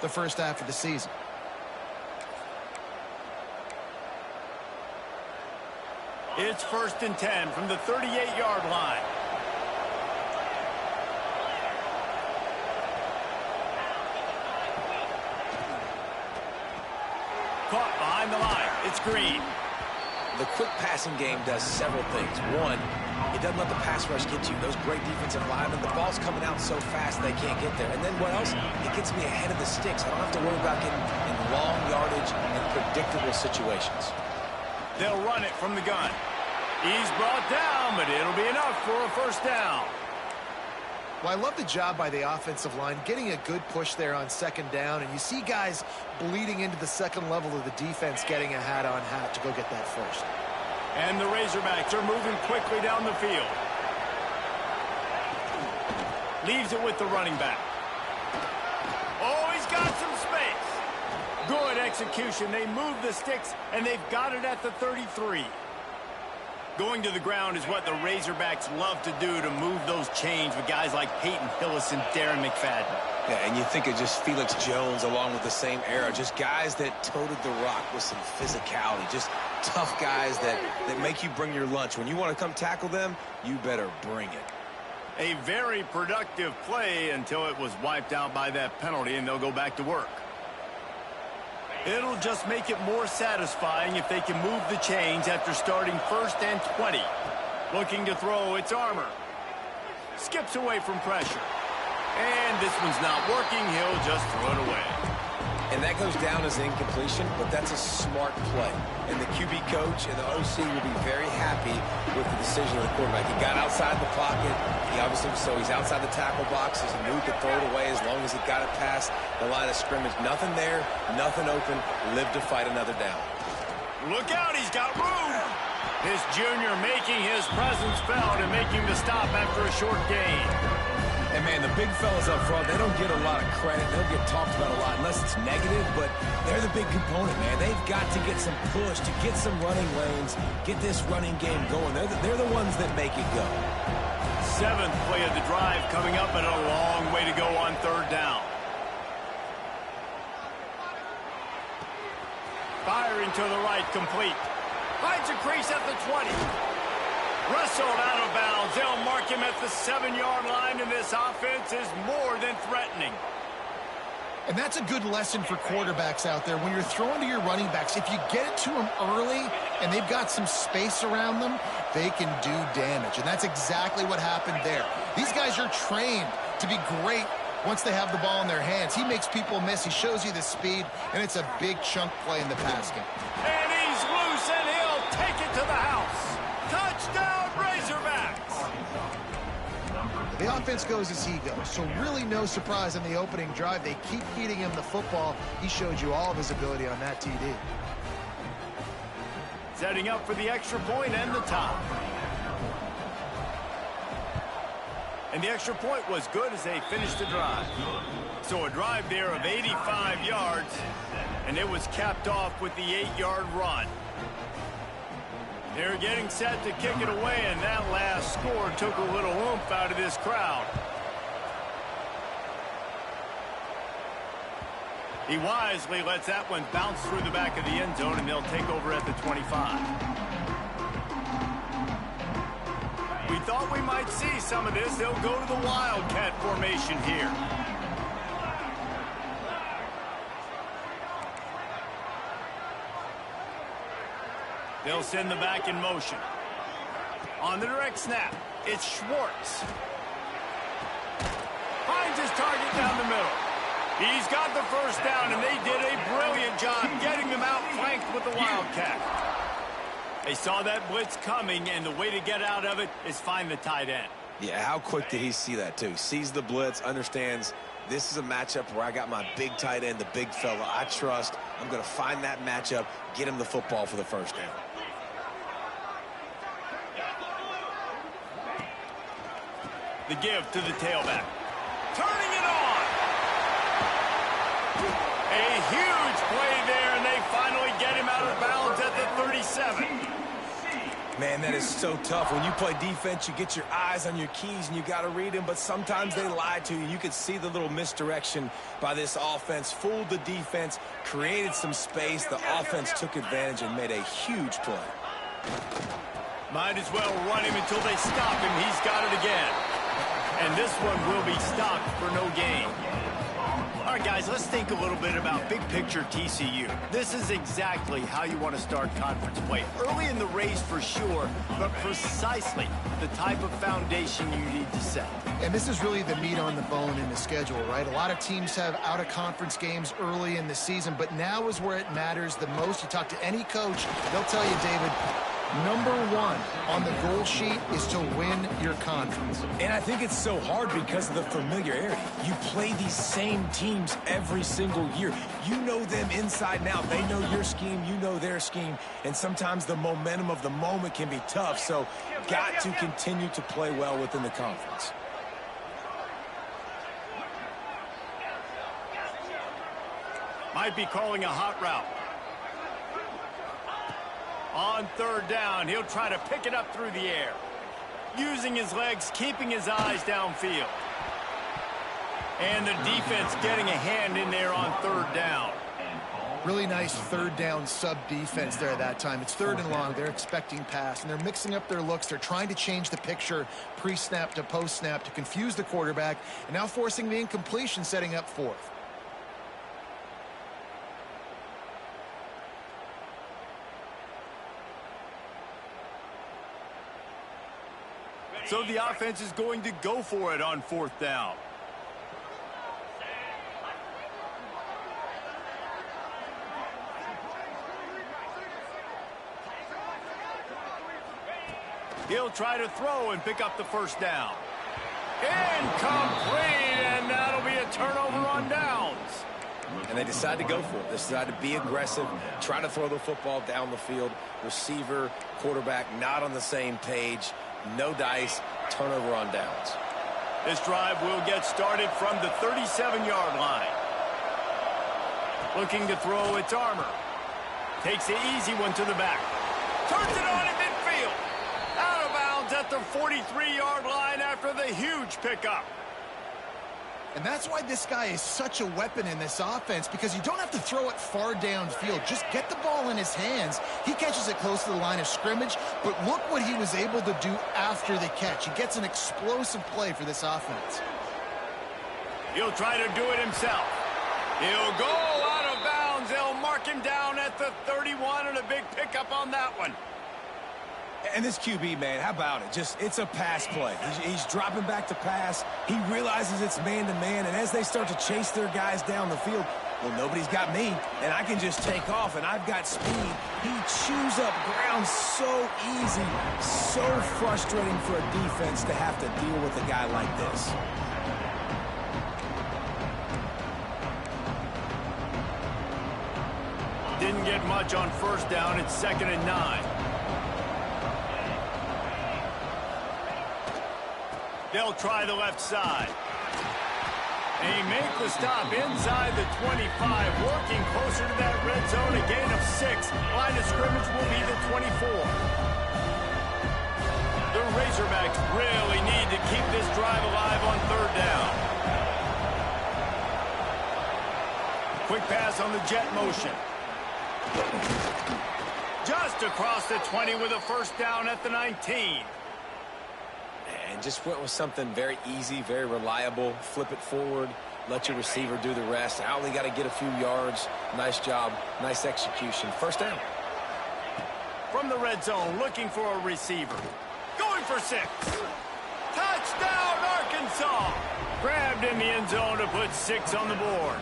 the first half of the season. It's 1st and 10 from the 38-yard line. Caught behind the line. It's Green. The quick passing game does several things. One, it doesn't let the pass rush get you. Those great defensive linemen, the ball's coming out so fast they can't get there. And then what else? It gets me ahead of the sticks. I don't have to worry about getting in long yardage and predictable situations. They'll run it from the gun. He's brought down, but it'll be enough for a first down. Well, I love the job by the offensive line, getting a good push there on 2nd down, and you see guys bleeding into the second level of the defense getting a hat-on-hat to go get that first. And the Razorbacks are moving quickly down the field. Leaves it with the running back. Oh, he's got some space. Good execution. They move the sticks, and they've got it at the 33. Going to the ground is what the Razorbacks love to do, to move those chains with guys like Peyton Hillis and Darren McFadden. Yeah, and you think of just Felix Jones along with the same era, just guys that toted the rock with some physicality, just tough guys that make you bring your lunch. When you want to come tackle them, you better bring it. A very productive play until it was wiped out by that penalty, and they'll go back to work. It'll just make it more satisfying if they can move the chains after starting 1st and 20. Looking to throw, it's Armour. Skips away from pressure. And this one's not working. He'll just throw it away. And that goes down as an incompletion, but that's a smart play. And the QB coach and the OC will be very happy with the decision of the quarterback. He got outside the pocket. He's outside the tackle box. He knew he could throw it away as long as he got it past the line of scrimmage. Nothing there, nothing open. Live to fight another down. Look out, he's got room. His junior making his presence felt and making the stop after a short gain. And, man, the big fellas up front, they don't get a lot of credit. They don't get talked about a lot unless it's negative, but they're the big component, man. They've got to get some push, to get some running lanes, get this running game going. They're the ones that make it go. 7th play of the drive coming up, and a long way to go on 3rd down. Firing to the right, complete. Finds a crease at the 20. Wrestled out of bounds. They'll mark him at the 7-yard line, and this offense is more than threatening. And that's a good lesson for quarterbacks out there. When you're throwing to your running backs, if you get it to them early and they've got some space around them, they can do damage. And that's exactly what happened there. These guys are trained to be great once they have the ball in their hands. He makes people miss. He shows you the speed, and it's a big chunk play in the pass game. And he's loose, and he'll take it to the house. Touchdown, Razorbacks! The offense goes as he goes, so really no surprise in the opening drive. They keep feeding him the football. He showed you all of his ability on that TD. Setting up for the extra point and the tie. And the extra point was good as they finished the drive. So a drive there of 85 yards, and it was capped off with the 8-yard run. They're getting set to kick it away, and that last score took a little oomph out of this crowd. He wisely lets that one bounce through the back of the end zone, and they'll take over at the 25. We thought we might see some of this. They'll go to the Wildcat formation here. They'll send the back in motion. On the direct snap, it's Schwartz. Finds his target down the middle. He's got the first down, and they did a brilliant job getting them outflanked with the Wildcat. They saw that blitz coming, and the way to get out of it is find the tight end. Yeah, how quick did he see that, too? Sees the blitz, understands this is a matchup where I got my big tight end, the big fella I trust. I'm going to find that matchup, get him the football for the first down. The give to the tailback. Turning it on. A huge play there, and they finally get him out of bounds at the 37. Man, that is so tough. When you play defense, you get your eyes on your keys and you got to read them, but sometimes they lie to you. You could see the little misdirection by this offense, fooled the defense, created some space. The offense took advantage and made a huge play. Might as well run him until they stop him. He's got it again. And this one will be stopped for no gain. All right, guys, let's think a little bit about big picture TCU. This is exactly how you want to start conference play. Early in the race for sure, but precisely the type of foundation you need to set. And this is really the meat on the bone in the schedule, right? A lot of teams have out-of-conference games early in the season, but now is where it matters the most. You talk to any coach, they'll tell you, David, number one on the goal sheet is to win your conference. And I think it's so hard because of the familiarity. You play these same teams every single year. You know them inside and out. They know your scheme, you know their scheme, and sometimes the momentum of the moment can be tough, so got to continue to play well within the conference. Might be calling a hot route. On third down, he'll try to pick it up through the air. Using his legs, keeping his eyes downfield. And the defense getting a hand in there on third down. Really nice third down sub-defense there that time. It's third and long. They're expecting pass, and they're mixing up their looks. They're trying to change the picture pre-snap to post-snap to confuse the quarterback, and now forcing the incompletion, setting up fourth. So the offense is going to go for it on fourth down. He'll try to throw and pick up the first down. Incomplete, and that'll be a turnover on downs. And they decide to go for it. They decide to be aggressive, try to throw the football down the field. Receiver, quarterback, not on the same page. No dice, turnover on downs. This drive will get started from the 37-yard line. Looking to throw, it's Armour. Takes the easy one to the back. Turns it on in midfield. Out of bounds at the 43-yard line after the huge pickup. And that's why this guy is such a weapon in this offense, because you don't have to throw it far downfield. Just get the ball in his hands. He catches it close to the line of scrimmage, but look what he was able to do after the catch. He gets an explosive play for this offense. He'll try to do it himself. He'll go out of bounds. They'll mark him down at the 31, and a big pickup on that one. And this QB, man, how about it? It's a pass play. He's dropping back to pass. He realizes it's man-to-man, and as they start to chase their guys down the field, well, nobody's got me, and I can just take off, and I've got speed. He chews up ground so easy, so frustrating for a defense to have to deal with a guy like this. Didn't get much on first down. It's 2nd and 9. They'll try the left side. They make the stop inside the 25, working closer to that red zone, a gain of 6. Line of scrimmage will be the 24. The Razorbacks really need to keep this drive alive on third down. Quick pass on the jet motion. Just across the 20 with a first down at the 19. And just went with something very easy, very reliable. Flip it forward, let your receiver do the rest. I only got to get a few yards. Nice job, nice execution. First down. From the red zone, looking for a receiver. Going for 6. Touchdown, Arkansas! Grabbed in the end zone to put 6 on the board.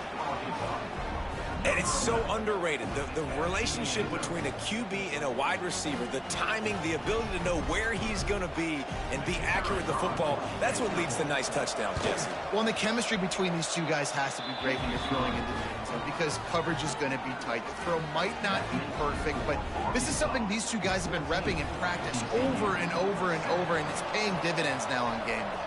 And it's so underrated. The relationship between a QB and a wide receiver, the timing, the ability to know where he's going to be and be accurate with the football, that's what leads to nice touchdowns, Jesse. Well, and the chemistry between these two guys has to be great when you're throwing into the end zone, because coverage is going to be tight. The throw might not be perfect, but this is something these two guys have been repping in practice over and over and over, and it's paying dividends now on game day.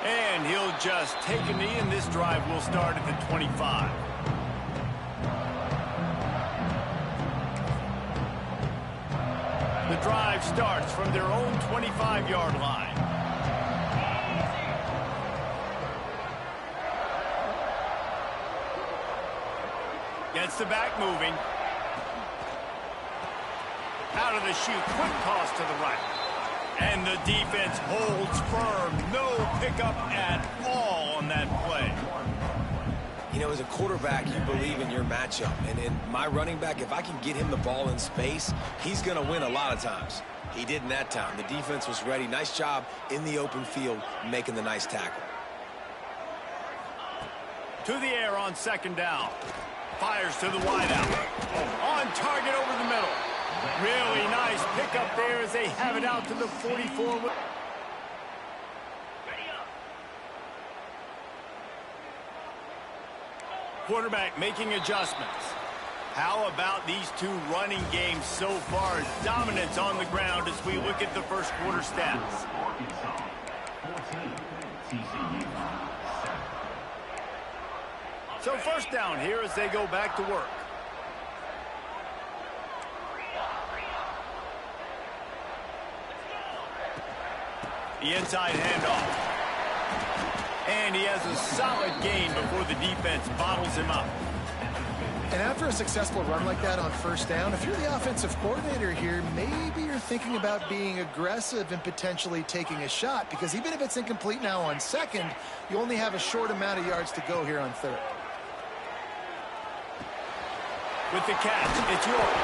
And he'll just take a knee, and this drive will start at the 25. drive starts from their own 25-yard line. Gets the back moving. Out of the chute, quick toss to the right. And the defense holds firm. No pickup at all on that play. You know, as a quarterback, you believe in your matchup. And in my running back, if I can get him the ball in space, he's going to win a lot of times. He didn't that time. The defense was ready. Nice job in the open field making the nice tackle. To the air on second down. Fires to the wideout. On target over the middle. Really nice pickup there as they have it out to the 44. Quarterback making adjustments. How about these two running games so far? Dominance on the ground as we look at the first quarter stats. So first down here as they go back to work. The inside handoff. And he has a solid gain before the defense bottles him up. And after a successful run like that on first down, if you're the offensive coordinator here, maybe you're thinking about being aggressive and potentially taking a shot, because even if it's incomplete now on second, you only have a short amount of yards to go here on third. With the catch, it's York.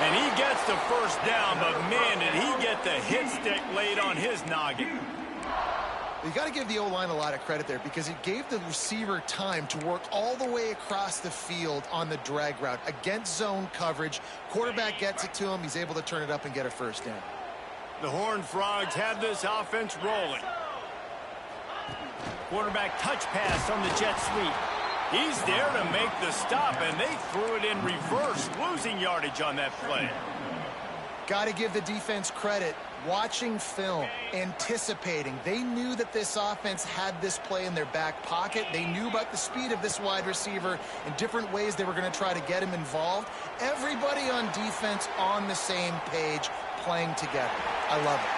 And he gets the first down, but man, did he get the hit stick laid on his noggin. You got to give the O-line a lot of credit there, because it gave the receiver time to work all the way across the field on the drag route against zone coverage. Quarterback gets it to him. He's able to turn it up and get a first down. The Hornfrogs have this offense rolling. Quarterback touch pass on the jet sweep. He's there to make the stop, and they threw it in reverse, losing yardage on that play. Got to give the defense credit. Watching film, anticipating. They knew that this offense had this play in their back pocket. They knew about the speed of this wide receiver and different ways they were going to try to get him involved. Everybody on defense on the same page, playing together. I love it.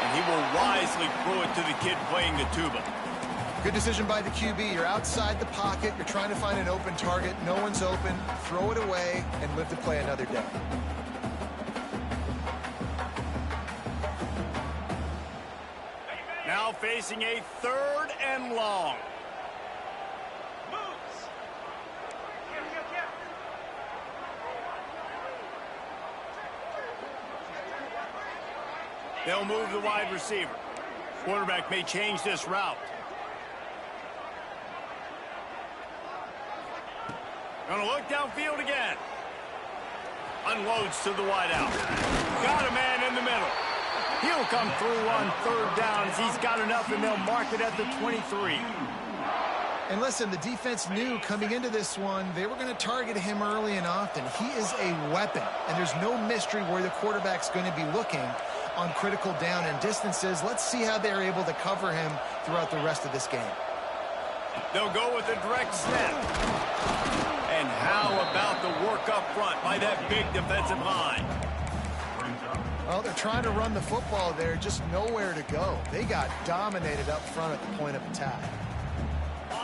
And he will wisely throw it to the kid playing the tuba. Good decision by the QB. You're outside the pocket. You're trying to find an open target. No one's open. Throw it away and live to play another day. Now facing a third and long. They'll move the wide receiver. Quarterback may change this route. Gonna look downfield again. Unloads to the wideout. Got a man in the middle. He'll come through on third down as he's got enough, and they'll mark it at the 23. And listen, the defense knew coming into this one, they were going to target him early and often. He is a weapon, and there's no mystery where the quarterback's going to be looking on critical down and distances. Let's see how they're able to cover him throughout the rest of this game. They'll go with a direct snap. And how about the work up front by that big defensive line? Well, they're trying to run the football there, just nowhere to go. They got dominated up front at the point of attack.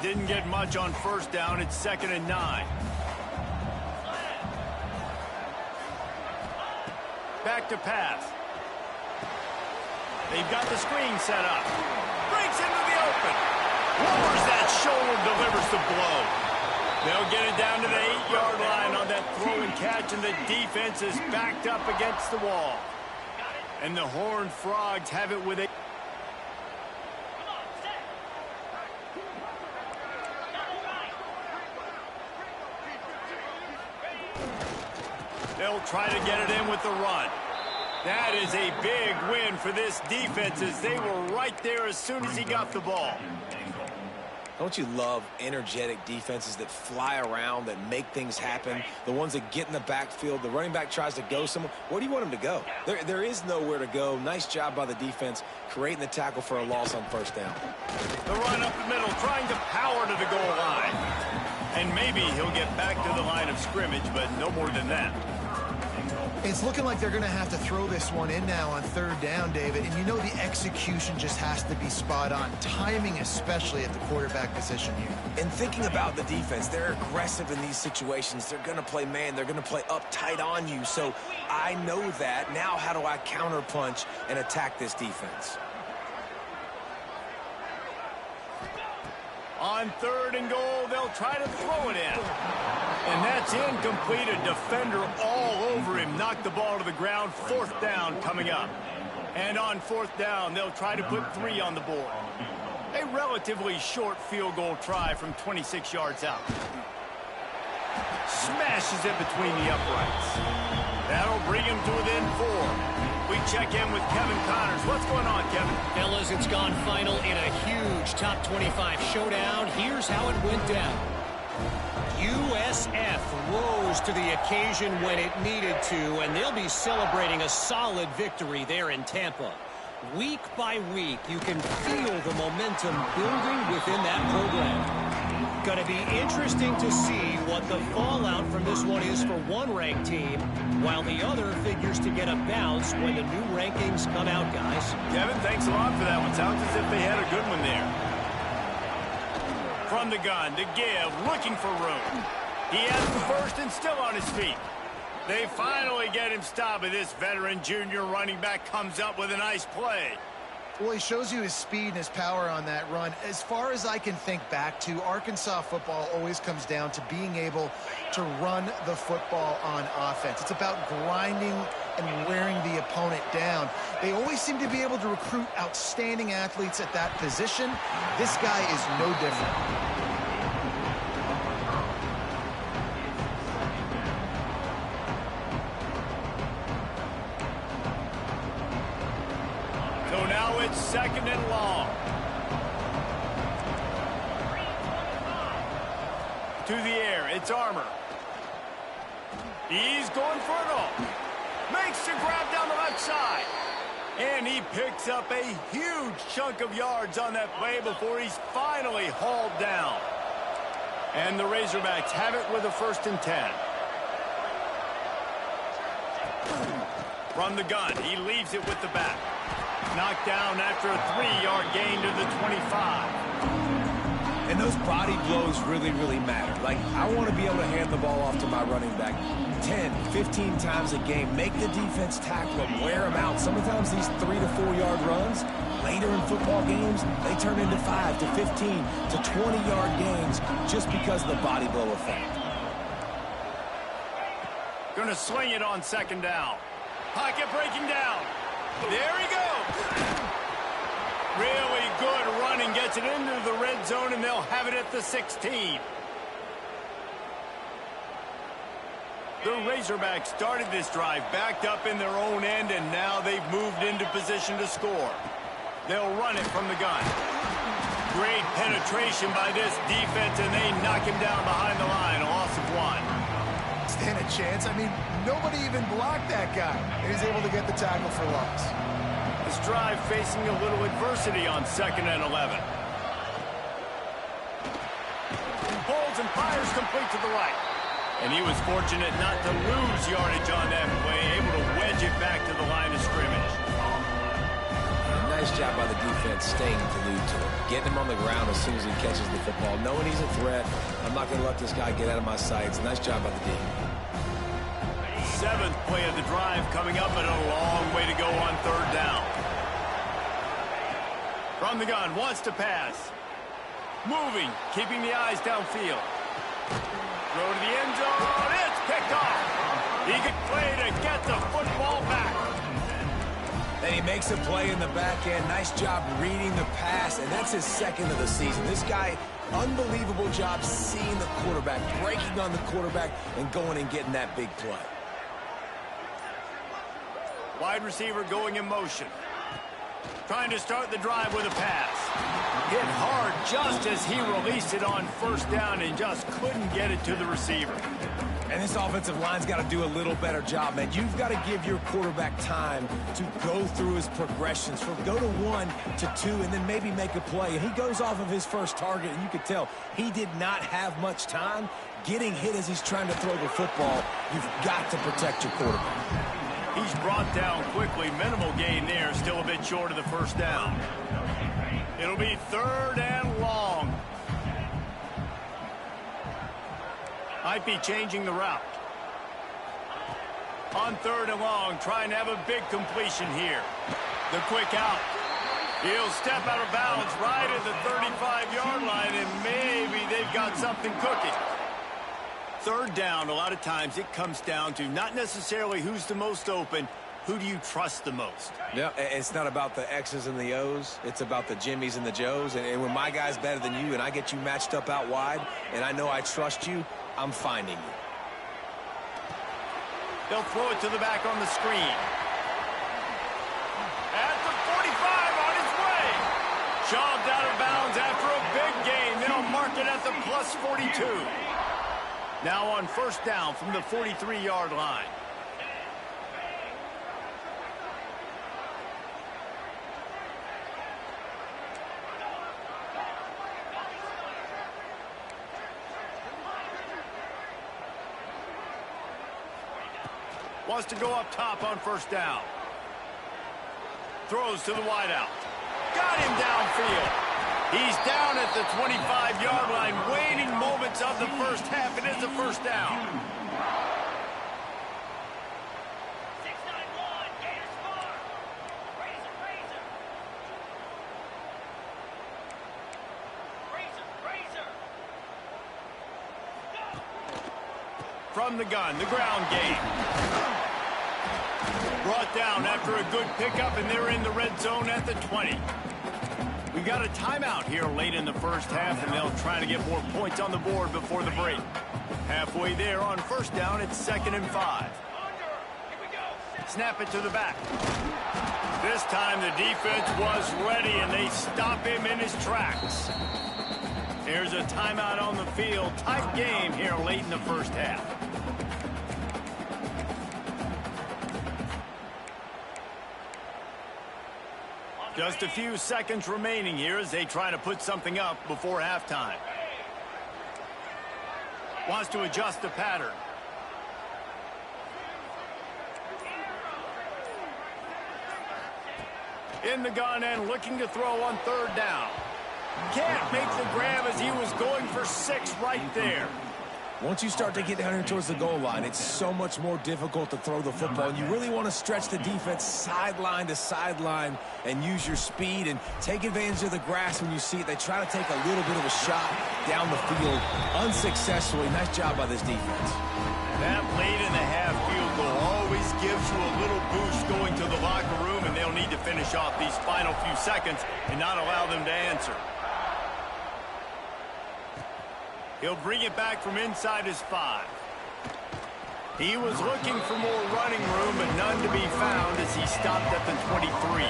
Didn't get much on first down. It's 2nd and 9. Back to pass. They've got the screen set up. Breaks into the open. Lowers that shoulder, delivers the blow. They'll get it down to the 8-yard line on that throw and catch, and the defense is backed up against the wall. And the Horned Frogs have it with a... They'll try to get it in with the run. That is a big win for this defense, as they were right there as soon as he got the ball. Don't you love energetic defenses that fly around, that make things happen? The ones that get in the backfield, the running back tries to go somewhere. Where do you want him to go? There is nowhere to go. Nice job by the defense creating the tackle for a loss on first down. The run up the middle, trying to power to the goal line. And maybe he'll get back to the line of scrimmage, but no more than that. It's looking like they're going to have to throw this one in now on third down, David. And you know the execution just has to be spot on. Timing especially at the quarterback position here. And thinking about the defense, they're aggressive in these situations. They're going to play man. They're going to play up tight on you. So I know that. Now how do I counterpunch and attack this defense? On third and goal, they'll try to throw it in. And that's incomplete. A defender all over him. Knocked the ball to the ground. Fourth down coming up. And on fourth down, they'll try to put 3 on the board. A relatively short field goal try from 26 yards out. Smashes it between the uprights. That'll bring him to within 4. We check in with Kevin Connors. What's going on, Kevin? Fellas, it's gone final in a huge top 25 showdown. Here's how it went down. USF rose to the occasion when it needed to, and they'll be celebrating a solid victory there in Tampa. Week by week, you can feel the momentum building within that program. Going to be interesting to see what the fallout from this one is for one ranked team, while the other figures to get a bounce when the new rankings come out, guys. Kevin, thanks a lot for that one. Sounds as if they had a good one there. From the gun to give, looking for room. He has the first and still on his feet. They finally get him stopped, but this veteran junior running back comes up with a nice play. Well, he shows you his speed and his power on that run. As far as I can think back to, Arkansas football always comes down to being able to run the football on offense. It's about grinding and wearing the opponent down. They always seem to be able to recruit outstanding athletes at that position. This guy is no different. It's second and long. To the air, it's Armour. He's going for it all. Makes the grab down the left side. And he picks up a huge chunk of yards on that play before he's finally hauled down. And the Razorbacks have it with a 1st and 10. From the gun, he leaves it with the back. Knocked down after a 3-yard gain to the 25. And those body blows really, really matter. Like, I want to be able to hand the ball off to my running back 10, 15 times a game. Make the defense tackle them, wear them out. Sometimes these 3 to 4 yard runs, later in football games, they turn into 5 to 15 to 20-yard gains just because of the body blow effect. Going to sling it on 2nd down. Pocket breaking down. There he goes. Really good running. Gets it into the red zone, and they'll have it at the 16. The Razorbacks started this drive backed up in their own end, and now they've moved into position to score. They'll run it from the gun. Great penetration by this defense, and they knock him down behind the line. A loss of 1. Stand a chance? I mean, nobody even blocked that guy. And he's able to get the tackle for loss. This drive facing a little adversity on 2nd and 11. Pulls and fires complete to the right. And he was fortunate not to lose yardage on that play, able to wedge it back to the line of scrimmage. Nice job by the defense staying glued to him. Getting him on the ground as soon as he catches the football. Knowing he's a threat, I'm not going to let this guy get out of my sights. Nice job by the D. 7th play of the drive coming up, and a long way to go on 3rd down. From the gun, wants to pass. Moving, keeping the eyes downfield. Throw to the end zone. It's picked off. He could play to get the football back. And he makes a play in the back end. Nice job reading the pass, and that's his 2nd of the season. This guy, unbelievable job seeing the quarterback, breaking on the quarterback, and going and getting that big play. Wide receiver going in motion. Trying to start the drive with a pass. Hit hard just as he released it on 1st down and just couldn't get it to the receiver. And this offensive line's got to do a little better job, man. You've got to give your quarterback time to go through his progressions, from go to 1 to 2, and then maybe make a play. And he goes off of his first target, and you could tell he did not have much time getting hit as he's trying to throw the football. You've got to protect your quarterback. He's brought down quickly. Minimal gain there, still a bit short of the first down. It'll be 3rd and long. Might be changing the route. On 3rd and long, trying to have a big completion here. The quick out. He'll step out of bounds right at the 35-yard line, and maybe they've got something cooking. 3rd down, a lot of times it comes down to not necessarily who's the most open, who do you trust the most? Yeah, it's not about the X's and the O's. It's about the Jimmys and the Joes. And when my guy's better than you and I get you matched up out wide and I know I trust you, I'm finding you. They'll throw it to the back on the screen. At the 45 on his way. Shoved out of bounds after a big gain. They'll mark it at the plus 42. Now on 1st down from the 43-yard line. Wants to go up top on 1st down. Throws to the wideout. Got him downfield. He's down at the 25-yard line. Waning moments of the first half. It is a 1st down. From the gun, the ground game. Brought down after a good pickup, and they're in the red zone at the 20. We got a timeout here late in the first half, and they'll try to get more points on the board before the break. Halfway there on 1st down, it's 2nd and 5. Snap it to the back. This time the defense was ready, and they stop him in his tracks. There's a timeout on the field. Tight game here late in the first half. Just a few seconds remaining here as they try to put something up before halftime. Wants to adjust the pattern. In the gun and looking to throw on 3rd down. Can't make the grab as he was going for 6 right there. Once you start to get down here towards the goal line, it's so much more difficult to throw the football. And you really want to stretch the defense sideline to sideline and use your speed and take advantage of the grass when you see it. They try to take a little bit of a shot down the field unsuccessfully. Nice job by this defense. That late in the half field goal always gives you a little boost going to the locker room, and they'll need to finish off these final few seconds and not allow them to answer. He'll bring it back from inside his 5. He was looking for more running room, but none to be found as he stopped at the 23.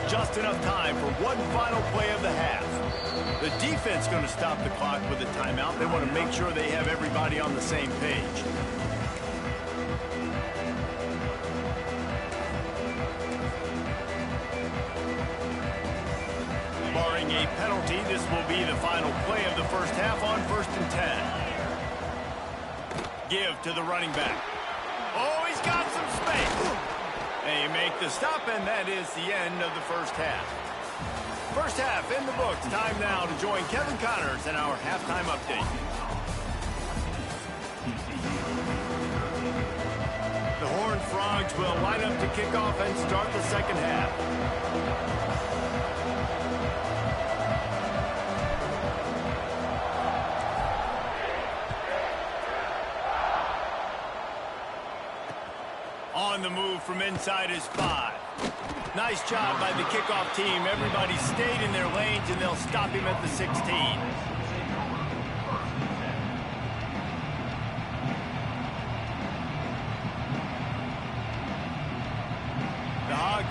Just enough time for one final play of the half. The defense going to stop the clock with a timeout. They want to make sure they have everybody on the same page. Barring a penalty, this will be the final play of the first half on 1st and 10. Give to the running back. Oh, he's got some space. They make the stop, and that is the end of the first half. First half in the books. Time now to join Kevin Connors in our halftime update. The Hornfrogs will line up to kick off and start the second half. On the move from inside his 5. Nice job by the kickoff team. Everybody stayed in their lanes, and they'll stop him at the 16.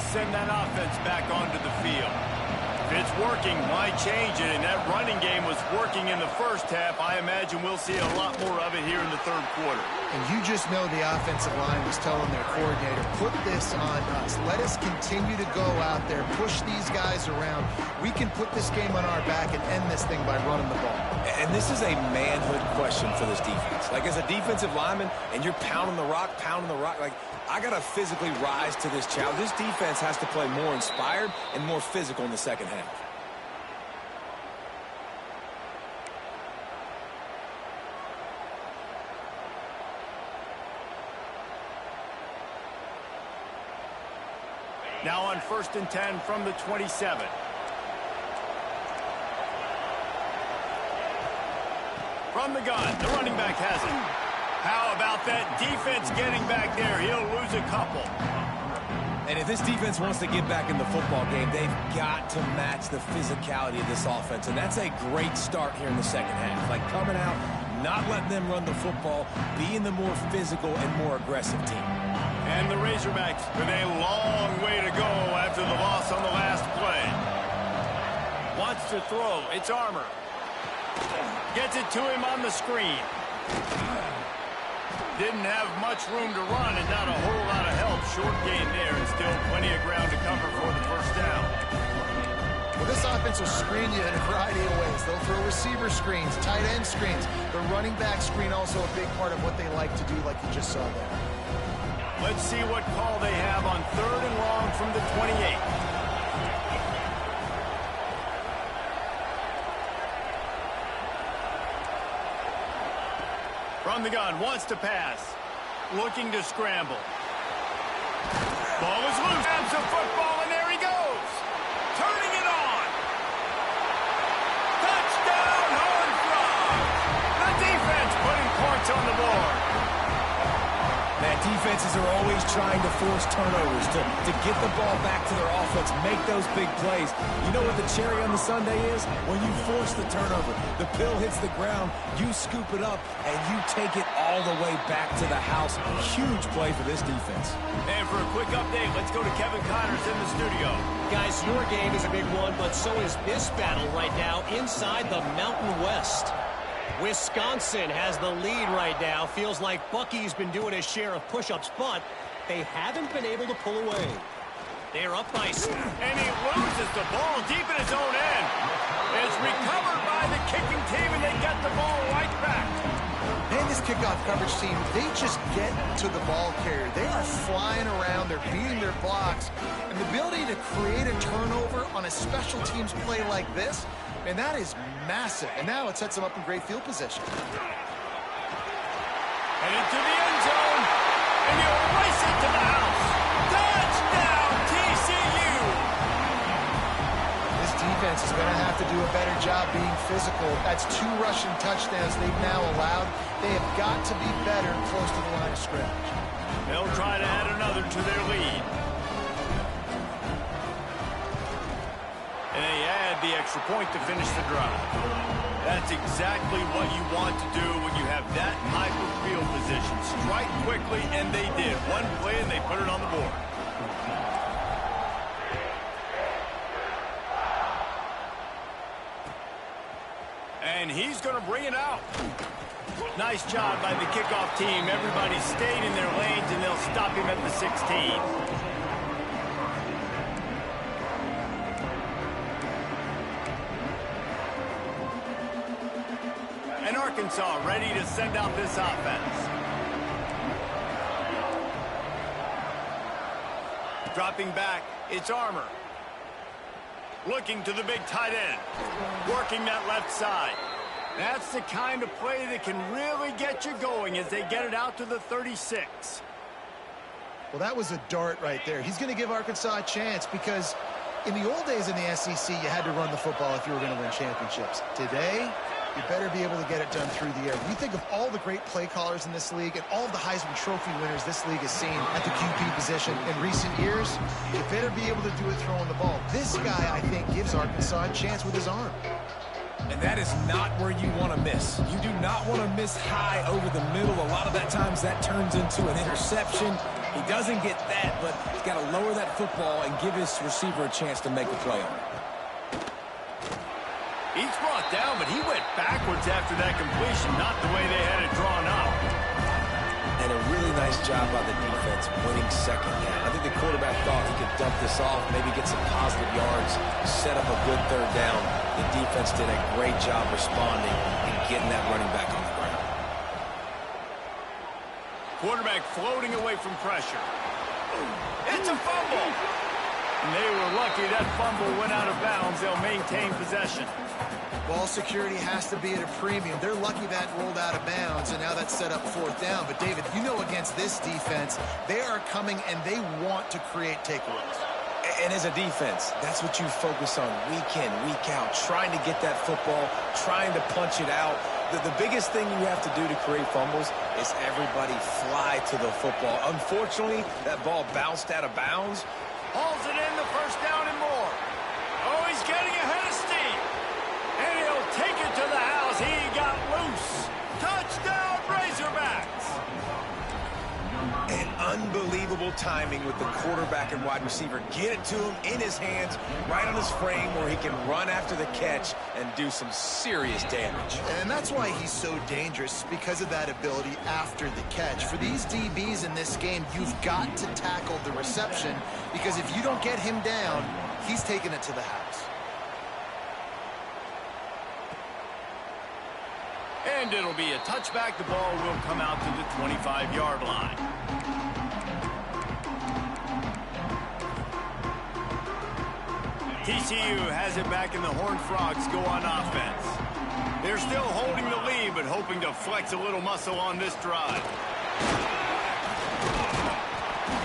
send that offense back onto the field. If it's working, why change it? And that running game was working in the first half. I imagine we'll see a lot more of it here in the third quarter. And you just know the offensive line was telling their coordinator, put this on us. Let us continue to go out there, push these guys around. We can put this game on our back and end this thing by running the ball. And this is a manhood question for this defense. Like, as a defensive lineman, and you're pounding the rock, like, I got to physically rise to this challenge. This defense has to play more inspired and more physical in the second half. Now on 1st and 10 from the 27. From the gun, the running back has it. How about that defense getting back there? He'll lose a couple. And if this defense wants to get back in the football game, they've got to match the physicality of this offense. And that's a great start here in the second half. Like, coming out, not letting them run the football, being the more physical and more aggressive team. And the Razorbacks with a long way to go after the loss on the last play. Wants to throw. It's Armour. Gets it to him on the screen. Didn't have much room to run and not a whole lot of help. Short gain there and still plenty of ground to cover for the first down. Well, this offense will screen you in a variety of ways. They'll throw receiver screens, tight end screens. The running back screen also a big part of what they like to do, like you just saw there. Let's see what call they have on 3rd and long from the 28. From the gun, wants to pass. Looking to scramble. Ball is loose. Grabs the football, and there he goes. Turning it on. Touchdown, Hornfrogs. The defense putting points on the board. Man, defenses are always trying to force turnovers to get the ball back to their offense, make those big plays. You know what the cherry on the sundae is? When you force the turnover, the pill hits the ground, you scoop it up, and you take it all the way back to the house. Huge play for this defense. And for a quick update, let's go to Kevin Connors in the studio. Guys, your game is a big one, but so is this battle right now inside the Mountain West. Wisconsin has the lead right now. Feels like Bucky's been doing his share of push-ups, but they haven't been able to pull away. They're up by... And he loses the ball deep in his own end. It's recovered by the kicking team, and they get the ball right back. Man, this kickoff coverage team, they just get to the ball carrier. They are flying around. They're beating their blocks. And the ability to create a turnover on a special teams play like this, and that is massive. And now it sets them up in great field position. And into the end zone. And he'll race it to the house. Touchdown, TCU. This defense is going to have to do a better job being physical. That's 2 rushing touchdowns they've now allowed. They have got to be better close to the line of scrimmage. They'll try to add another to their lead. And they add the extra point to finish the drive. That's exactly what you want to do when you have that type of field position. Strike quickly, and they did. One play, and they put it on the board. And he's going to bring it out. Nice job by the kickoff team. Everybody stayed in their lanes, and they'll stop him at the 16. And Arkansas ready to send out this offense. Dropping back, it's Armour. Looking to the big tight end. Working that left side. That's the kind of play that can really get you going as they get it out to the 36. Well, that was a dart right there. He's going to give Arkansas a chance because in the old days in the SEC, you had to run the football if you were going to win championships. Today, you better be able to get it done through the air. We think of all the great play callers in this league and all of the Heisman Trophy winners this league has seen at the QB position in recent years. You better be able to do it throwing the ball. This guy, I think, gives Arkansas a chance with his arm. And that is not where you want to miss. You do not want to miss high over the middle. A lot of that times that turns into an interception. He doesn't get that, but he's got to lower that football and give his receiver a chance to make a play on it. He's brought down, but he went backwards after that completion, not the way they had it drawn up. And a really nice job by the defense winning second down. I think the quarterback thought he could dump this off, maybe get some positive yards, set up a good third down. The defense did a great job responding and getting that running back on the ground. Quarterback floating away from pressure. It's a fumble. And they were lucky that fumble went out of bounds. They'll maintain possession. Ball security has to be at a premium. They're lucky that rolled out of bounds, and now that's set up fourth down. But, David, you know against this defense, they are coming and they want to create takeaways. And as a defense, that's what you focus on week in, week out, trying to get that football, trying to punch it out. The biggest thing you have to do to create fumbles is everybody fly to the football. Unfortunately, that ball bounced out of bounds. Hauls it in, the first down and more. Oh, he's getting ahead of steam. And he'll take it to the house. He got loose. Touchdown, Razorbacks. And unbelievable timing with the quarterback and wide receiver. Get it to him in his hands, right on his frame where he can run after the catch and do some serious damage. And that's why he's so dangerous, because of that ability after the catch. For these DBs in this game, you've got to tackle the reception, because if you don't get him down, he's taking it to the house. And it'll be a touchback. The ball will come out to the 25-yard line. TCU has it back, and the Hornfrogs go on offense. They're still holding the lead, but hoping to flex a little muscle on this drive.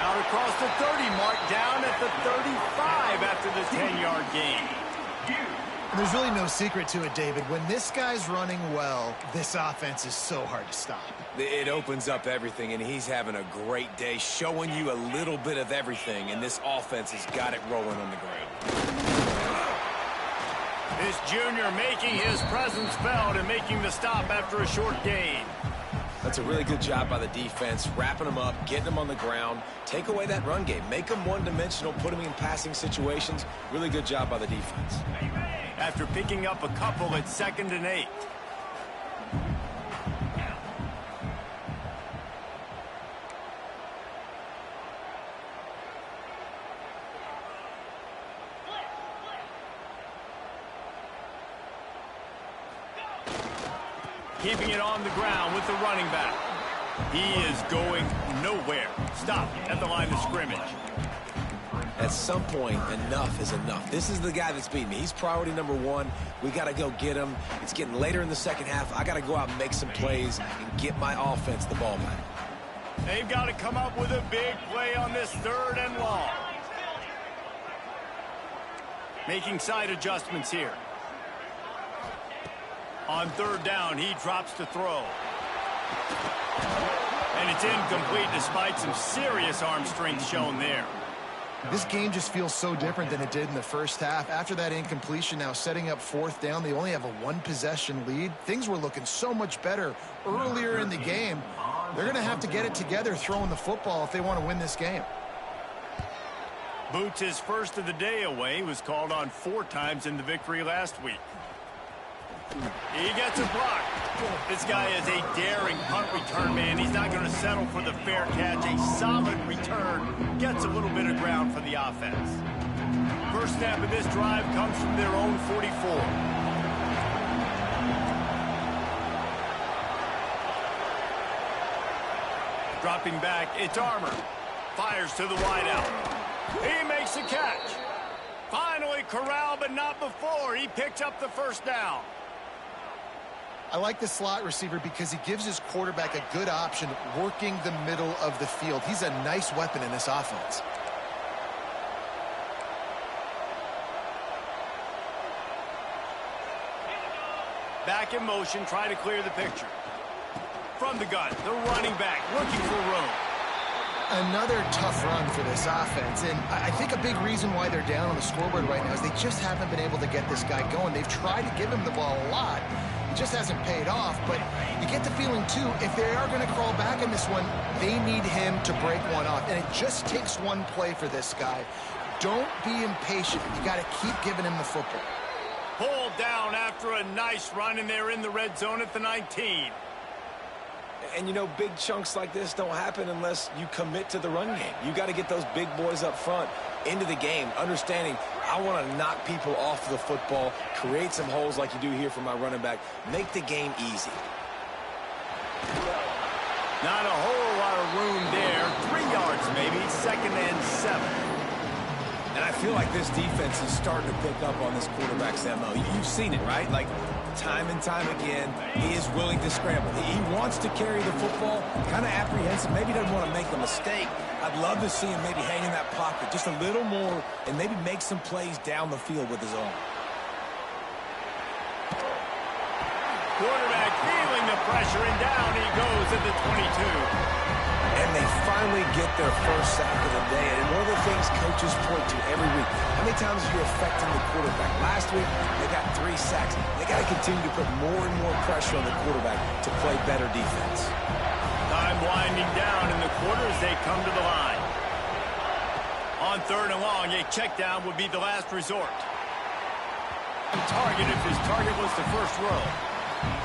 Out across the 30 mark, down at the 35 after the 10-yard gain. And there's really no secret to it, David. When this guy's running well, this offense is so hard to stop. It opens up everything, and he's having a great day, showing you a little bit of everything, and this offense has got it rolling on the ground. This junior making his presence felt and making the stop after a short gain. That's a really good job by the defense, wrapping them up, getting them on the ground, take away that run game, make them one-dimensional, put them in passing situations. Really good job by the defense. After picking up a couple at 2nd and 8. Keeping it on the ground with the running back. He is going nowhere. Stop at the line of scrimmage. At some point, enough is enough. This is the guy that's beating me. He's priority number one. We got to go get him. It's getting later in the second half. I got to go out and make some plays and get my offense the ball back. They've got to come up with a big play on this 3rd and long. Making side adjustments here. On 3rd down, he drops to throw. And it's incomplete despite some serious arm strength shown there. This game just feels so different than it did in the first half. After that incompletion, now setting up 4th down, they only have a 1-possession lead. Things were looking so much better earlier in the game. They're going to have to get it together throwing the football if they want to win this game. Boots his first of the day away. He was called on 4 times in the victory last week. He gets a block. This guy is a daring punt return man. He's not going to settle for the fair catch. A solid return. Gets a little bit of ground for the offense. First snap of this drive comes from their own 44. Dropping back, it's Armour. Fires to the wideout. He makes the catch. Finally corralled, but not before. He picks up the first down. I like the slot receiver because he gives his quarterback a good option working the middle of the field. He's a nice weapon in this offense. Back in motion, try to clear the picture. From the gun, the running back looking for room. Another tough run for this offense, and I think a big reason why they're down on the scoreboard right now is they just haven't been able to get this guy going. They've tried to give him the ball a lot. It just hasn't paid off, but you get the feeling, too, if they are going to crawl back in this one, they need him to break one off. And it just takes one play for this guy. Don't be impatient. You got to keep giving him the football. Pulled down after a nice run, and they're in the red zone at the 19. And, you know, big chunks like this don't happen unless you commit to the run game. You got to get those big boys up front into the game, understanding I want to knock people off the football, create some holes like you do here for my running back, make the game easy. Not a whole lot of room there. 3 yards maybe, 2nd and 7. And I feel like this defense is starting to pick up on this quarterback's MO. You've seen it, right? Like, time and time again, he is willing to scramble. He wants to carry the football, kind of apprehensive, maybe doesn't want to make a mistake. I'd love to see him maybe hang in that pocket just a little more and maybe make some plays down the field with his arm. Quarterback feeling the pressure, and down he goes at the 22. And they finally get their first sack of the day. And one of the things coaches point to every week, how many times are you affecting the quarterback? Last week, they got 3 sacks. They got to continue to put more and more pressure on the quarterback to play better defense. Time winding down in the quarter as they come to the line. On 3rd and long, a check down would be the last resort. Target if his target was the first row.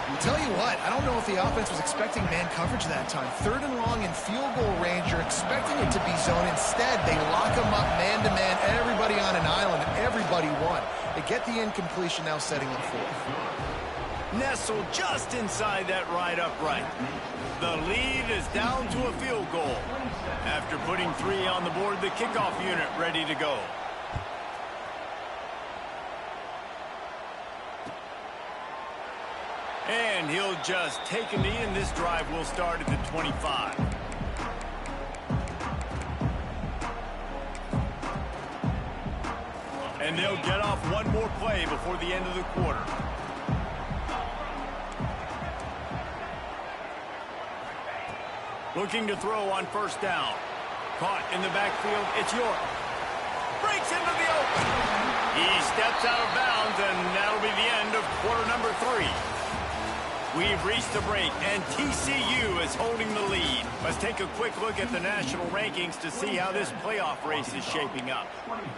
I'll tell you what, I don't know if the offense was expecting man coverage that time. 3rd and long in field goal range, you're expecting it to be zone. Instead, they lock him up man-to-man, everybody on an island, and everybody won. They get the incompletion, now setting up 4th. Nestled just inside that right upright. The lead is down to a field goal. After putting 3 on the board, the kickoff unit ready to go. And he'll just take a knee, and this drive will start at the 25. And they'll get off one more play before the end of the quarter. Looking to throw on 1st down. Caught in the backfield, it's York. Breaks into the open. He steps out of bounds, and that'll be the end of quarter number 3. We've reached the break, and TCU is holding the lead. Let's take a quick look at the national rankings to see how this playoff race is shaping up.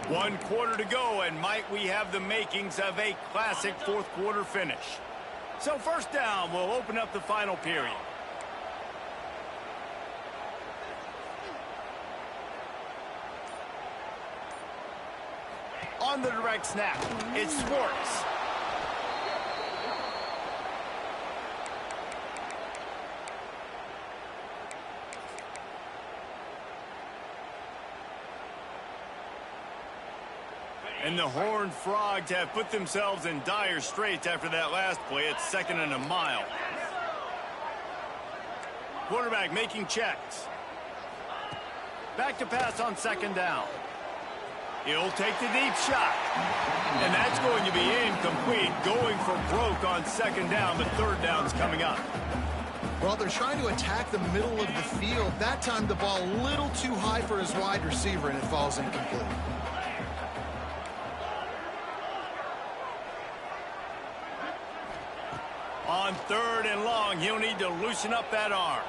1 quarter to go, and might we have the makings of a classic 4th quarter finish. So 1st down will open up the final period. On the direct snap, it's Swartz. And the Hornfrogs have put themselves in dire straits after that last play. It's 2nd and a mile. Quarterback making checks. Back to pass on 2nd down. He'll take the deep shot. And that's going to be incomplete. Going for broke on 2nd down, but 3rd down's coming up. Well, they're trying to attack the middle of the field. That time the ball a little too high for his wide receiver, and it falls incomplete. On 3rd and long, he'll need to loosen up that arm.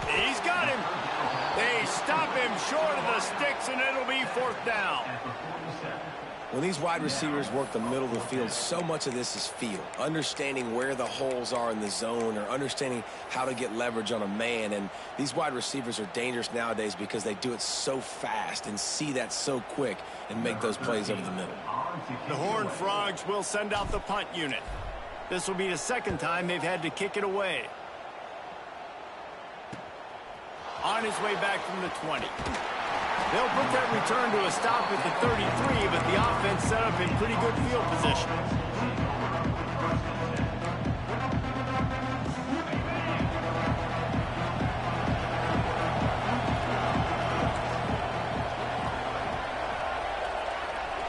He's got him. They stop him short of the sticks, and it'll be 4th down. When these wide receivers work the middle of the field, so much of this is feel. Understanding where the holes are in the zone, or understanding how to get leverage on a man. And these wide receivers are dangerous nowadays because they do it so fast and see that so quick and make those plays over the middle. The Hornfrogs will send out the punt unit. This will be the 2nd time they've had to kick it away. On his way back from the 20. They'll put that return to a stop at the 33, but the offense set up in pretty good field position.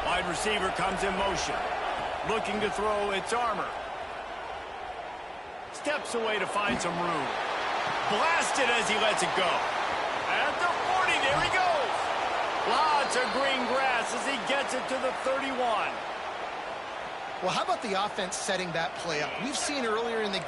Wide receiver comes in motion. Looking to throw, it's Armour. Steps away to find some room. Blasted as he lets it go. At the 40, there he goes. Lots of green grass as he gets it to the 31. Well, how about the offense setting that play up? We've seen earlier in the game